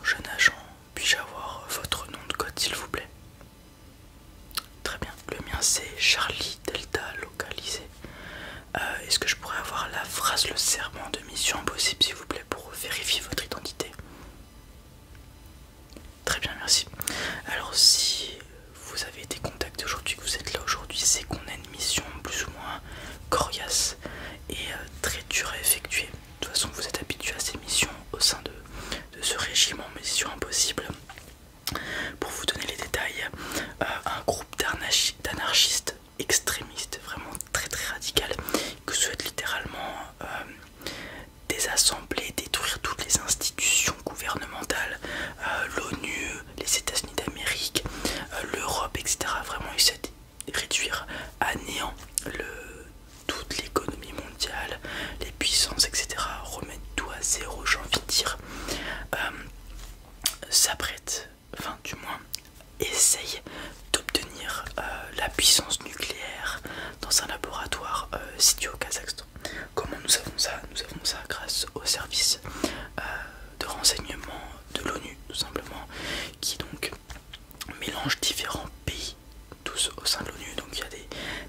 jeune agent, puis-je avoir votre nom de code s'il vous plaît? Très bien, le mien c'est Charlie Delta localisé. Est-ce que je pourrais avoir la phrase, le serment de mission impossible s'il vous plaît pour vérifier votre identité? Très bien, merci. Alors si vous avez été contacté aujourd'hui, que vous êtes là aujourd'hui, c'est qu'on a une mission plus ou moins coriace et très dure à effectuer. De toute façon, vous êtes habitué à ces missions au sein de ce régime en mission impossible. Pour vous donner les détails, un groupe d'anarchistes extrémistes, vraiment très très radical, que souhaite littéralement désassembler, détruire toutes les institutions gouvernementales, l'ONU, les États-Unis d'Amérique, l'Europe, etc. Vraiment, ils souhaitent réduire à néant toute l'économie mondiale, les puissances, etc. Remettre tout à zéro, j'ai envie de dire. S'apprête, enfin du moins essaye d'obtenir la puissance nucléaire dans un laboratoire situé au Kazakhstan. Comment nous avons ça? Nous avons ça grâce au service de renseignement de l'ONU, tout simplement, qui donc mélange différents pays, tous au sein de l'ONU. Donc il y a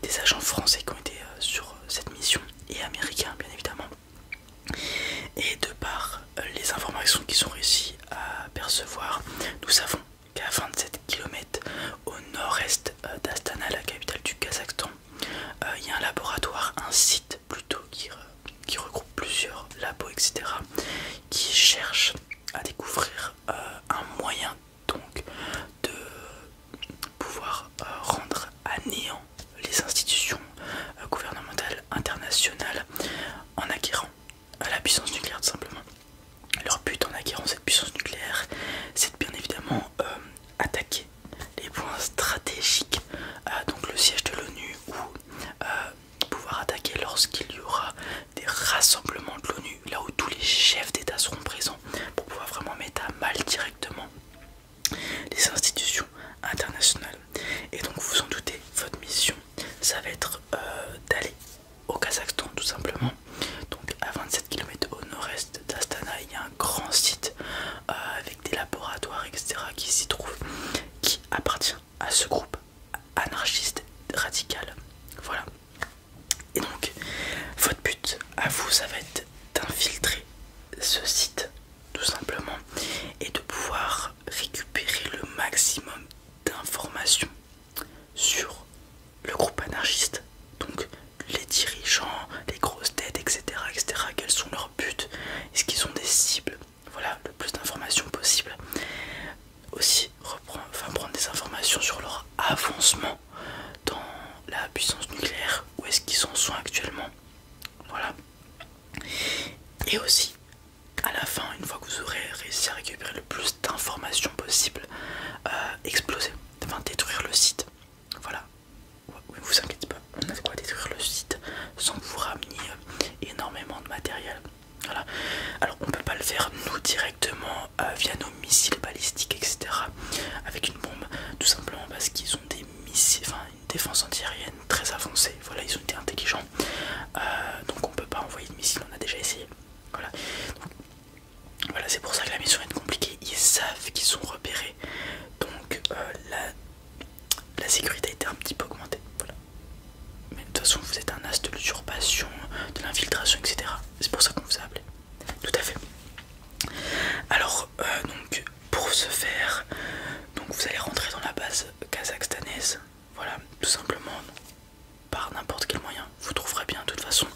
des agents français qui ont été sur cette mission, et américains bien évidemment. Et de par les informations qui sont réussies à percevoir, nous savons qu'à 27 km au nord-est d'Astana, la capitale du Kazakhstan, il y a un laboratoire, un site plutôt qui regroupe plusieurs labos, etc., qui cherche à découvrir un moyen donc de pouvoir rendre à néant les institutions gouvernementales internationales en acquérant la puissance nucléaire, tout simplement. Leur but en acquérant cette puissance nucléaire, c'est de bien évidemment attaquer les points stratégiques, donc le siège de l'ONU, ou pouvoir attaquer lorsqu'il y aura des rassemblements de l'ONU, là où tous les chefs d'État seront présents, pour pouvoir vraiment mettre à mal directement les institutions internationales. Et donc vous vous en doutez, votre mission, ça va être d'aller au Kazakhstan, tout simplement. Donc à 27 km au nord-est d'Astana, il y a un grand site avec des laboratoires, etc., qui s'y trouvent, qui appartient à ce groupe anarchiste radical. Voilà. Et donc votre but à vous, ça va être d'infiltrer ce site, tout simplement, et de pouvoir récupérer le maximum d'informations sur le groupe anarchiste, donc les dirigeants, les grosses têtes, etc., etc., quels sont leurs buts, est-ce qu'ils ont des cibles, voilà, le plus d'informations possible. Aussi prendre des informations sur leur avancement dans la puissance nucléaire, où est-ce qu'ils en sont actuellement, voilà. Et aussi à la fin, une fois que vous aurez réussi à récupérer le plus d'informations possible, exploser, enfin détruire le site, voilà. Ne vous inquiétez pas, on a de quoi détruire le site sans que vous rameniez énormément de matériel. Voilà. Alors on peut pas le faire nous directement via nos missiles balistiques, etc., avec une bombe, tout simplement parce qu'ils ont des missiles, enfin une défense antiaérienne très avancée. Voilà, ils ont été intelligents, donc on peut pas envoyer de missiles, on a déjà essayé. Voilà. Donc, voilà, c'est pour ça que la mission est compliquée. Ils savent qu'ils sont repérés, donc la sécurité a été un petit peu augmentée. Voilà. Mais de toute façon, vous êtes un as de l'usurpation, de l'infiltration, etc. C'est pour ça qu'on vous a appelé. Tout à fait. Alors, donc, pour ce faire, donc vous allez rentrer dans la base kazakhstanaise. Voilà, tout simplement, par n'importe quel moyen. Vous trouverez bien, de toute façon.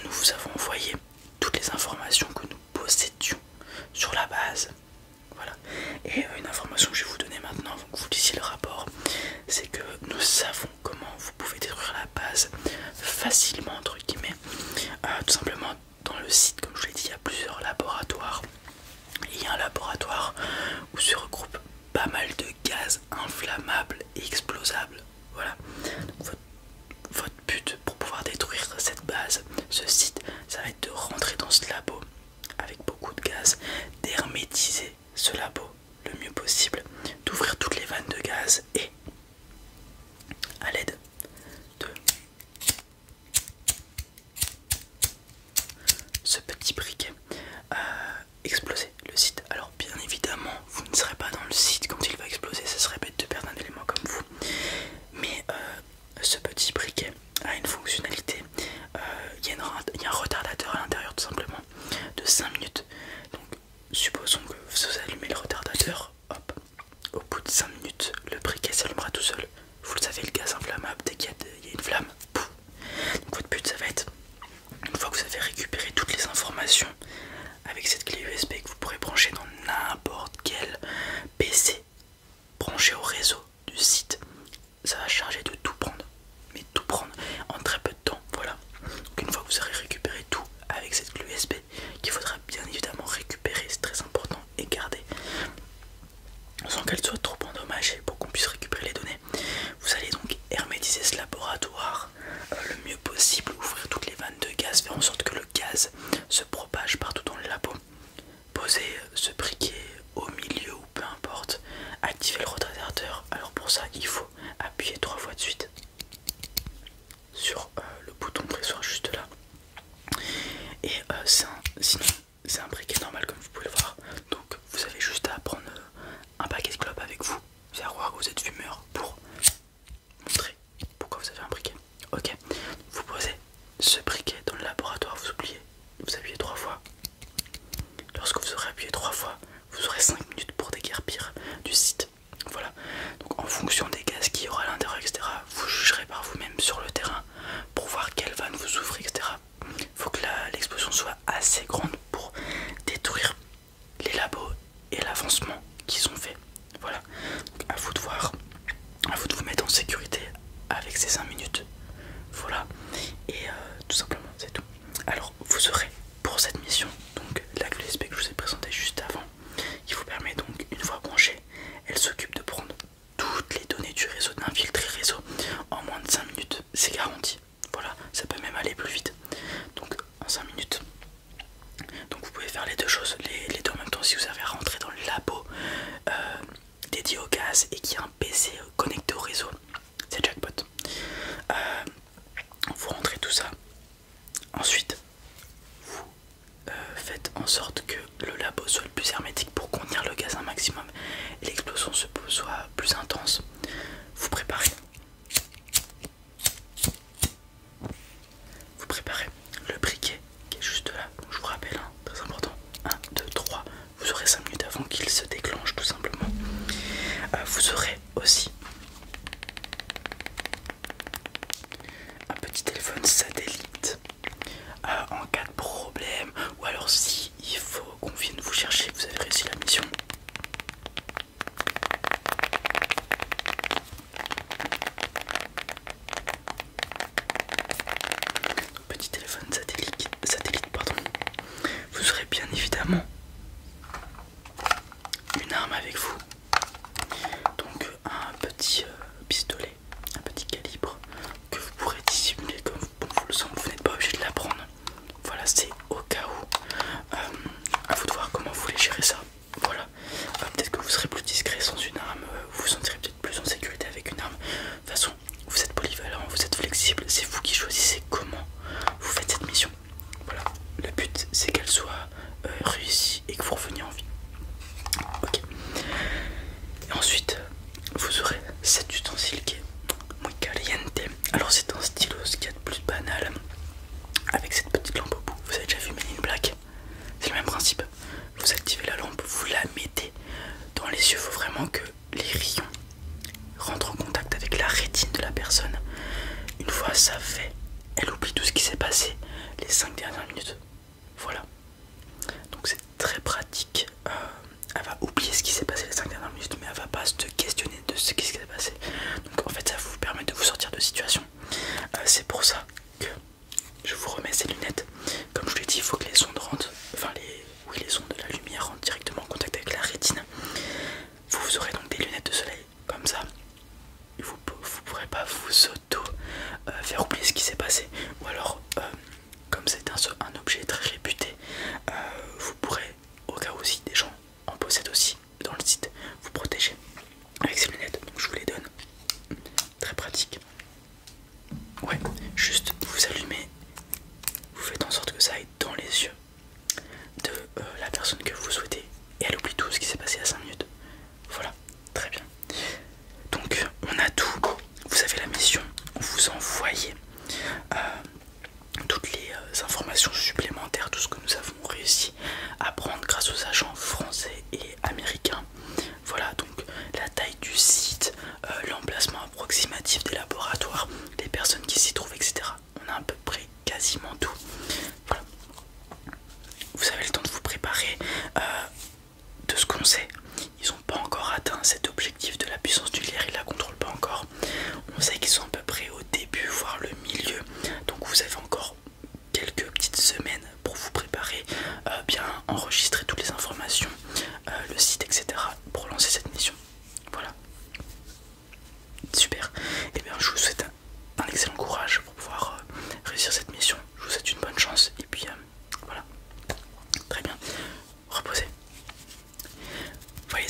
Nous vous avons envoyé toutes les informations que nous possédions sur la base. Voilà. Et une information que je vais vous donner maintenant avant que vous lisiez le rapport, c'est que nous savons comment vous pouvez détruire la base facilement, entre guillemets. Tout simplement, dans le site, comme je l'ai dit, il y a plusieurs laboratoires. Et il y a un laboratoire où se regroupent pas mal de gaz inflammables et explosables. Voilà. Donc, votre but pour pouvoir détruire cette base, ce site, ça va être de rentrer dans ce labo avec beaucoup de gaz, d'hermétiser ce labo le mieux possible, d'ouvrir toutes les vannes de gaz et à l'aide de ce petit briquet exploser le site. Alors bien évidemment qu'elle soit trop endommagée, pour qu'on puisse récupérer les données. Vous allez donc hermétiser ce laboratoire le mieux possible, ouvrir toutes les vannes de gaz, faire en sorte que le gaz se propage partout dans le labo. Poser ce briquet au milieu ou peu importe, activer le rotateur. Alors pour ça il faut appuyer 3 fois de suite sur le bouton pressoir juste là. Et sinon c'est un briquet normal comme vous pouvez le voir. Donc vous avez juste à prendre un paquet de clopes avec vous, faire croire que vous êtes fumeur pour montrer pourquoi vous avez un briquet. Ok, vous posez ce briquet dans le laboratoire, vous appuyez 3 fois. Lorsque vous aurez appuyé 3 fois, vous aurez 5 minutes pour déguerpir du site. Voilà, donc en fonction des gaz qu'il y aura à l'intérieur, etc., vous jugerez par vous-même sur le terrain pour voir quelle vanne vous ouvrez, etc. Il faut que l'explosion soit assez grande pour détruire les labos et l'avancement qu'ils ont fait. Voilà, donc à vous de voir, à vous de vous mettre en sécurité avec ces 5 minutes. Voilà, et tout simplement c'est tout. Alors vous aurez pour cette mission donc la clé USB que je vous ai présentée juste avant, qui vous permet donc, une fois branchée, elle s'occupe de prendre toutes les données du réseau, d'infiltrer le réseau en moins de 5 minutes, c'est garanti. Voilà, ça peut même aller plus vite. Donc en 5 minutes. Donc vous pouvez faire les deux choses, les deux en même temps si vous avez à rentrer dans le labo dédié au gaz et qui a un PC connecté au réseau. C'est jackpot. Vous rentrez tout ça. Ensuite, vous faites en sorte que le labo soit le plus hermétique pour contenir le gaz un maximum et l'explosion soit plus intense. Vous préparez. Vous préparez le briquet qui est juste là. Donc je vous rappelle, hein, très important. 1, 2, 3. Vous aurez 5 minutes avant qu'il se déclenche tout simplement. Vous aurez aussi un petit téléphone satellite en cas de problème, ou alors si il faut qu'on vienne vous chercher, vous avez réussi la mission. Petit téléphone satellite, pardon. Vous aurez bien évidemment une arme avec vous. Donc un petit pistolet, un petit calibre que vous pourrez dissimuler comme bon vous le semble, vous n'êtes pas obligé de la prendre. Voilà, c'est au cas où. À vous de voir comment vous voulez gérer ça. Voilà, peut-être que vous serez plus discret sans une arme, vous vous sentirez peut-être plus en sécurité avec une arme. De toute façon, vous êtes polyvalent, vous êtes flexible, c'est vous qui choisissez comment vous faites cette mission. Voilà, le but c'est qu'elle soit réussie et que vous reveniez en vie. Ok. Et ensuite, vous aurez cet ustensile qui est muy caliente. Alors c'est un stylo, ce qu'il y a de plus banal, avec cette petite lampe au bout. Vous avez déjà vu Men in Black? C'est le même principe. Vous activez la lampe, vous la mettez dans les yeux. Il faut vraiment que les rayons rentrent en contact avec la rétine de la personne. Une fois ça fait, elle oublie tout ce qui s'est passé les 5 dernières minutes. Voilà. Donc c'est très pratique. Elle va oublier ce qui s'est passé les 5 dernières minutes, mais elle va pas se questionner de ce qui s'est passé. Donc en fait ça vous permet de vous sortir de situation. C'est pour ça que je vous remets ces lunettes. Comme je vous l'ai dit, il faut que les ondes rentrent, enfin les ondes de la lumière rentrent directement en contact avec la rétine. Vous aurez donc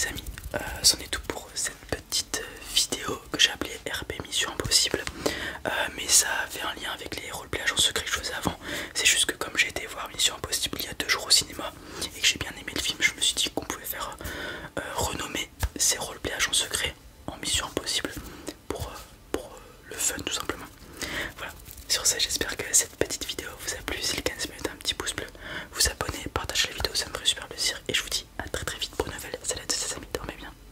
les amis, c'en est tout pour cette petite vidéo que j'ai appelée RP Mission Impossible. Mais ça fait un lien avec les roleplay agents secrets,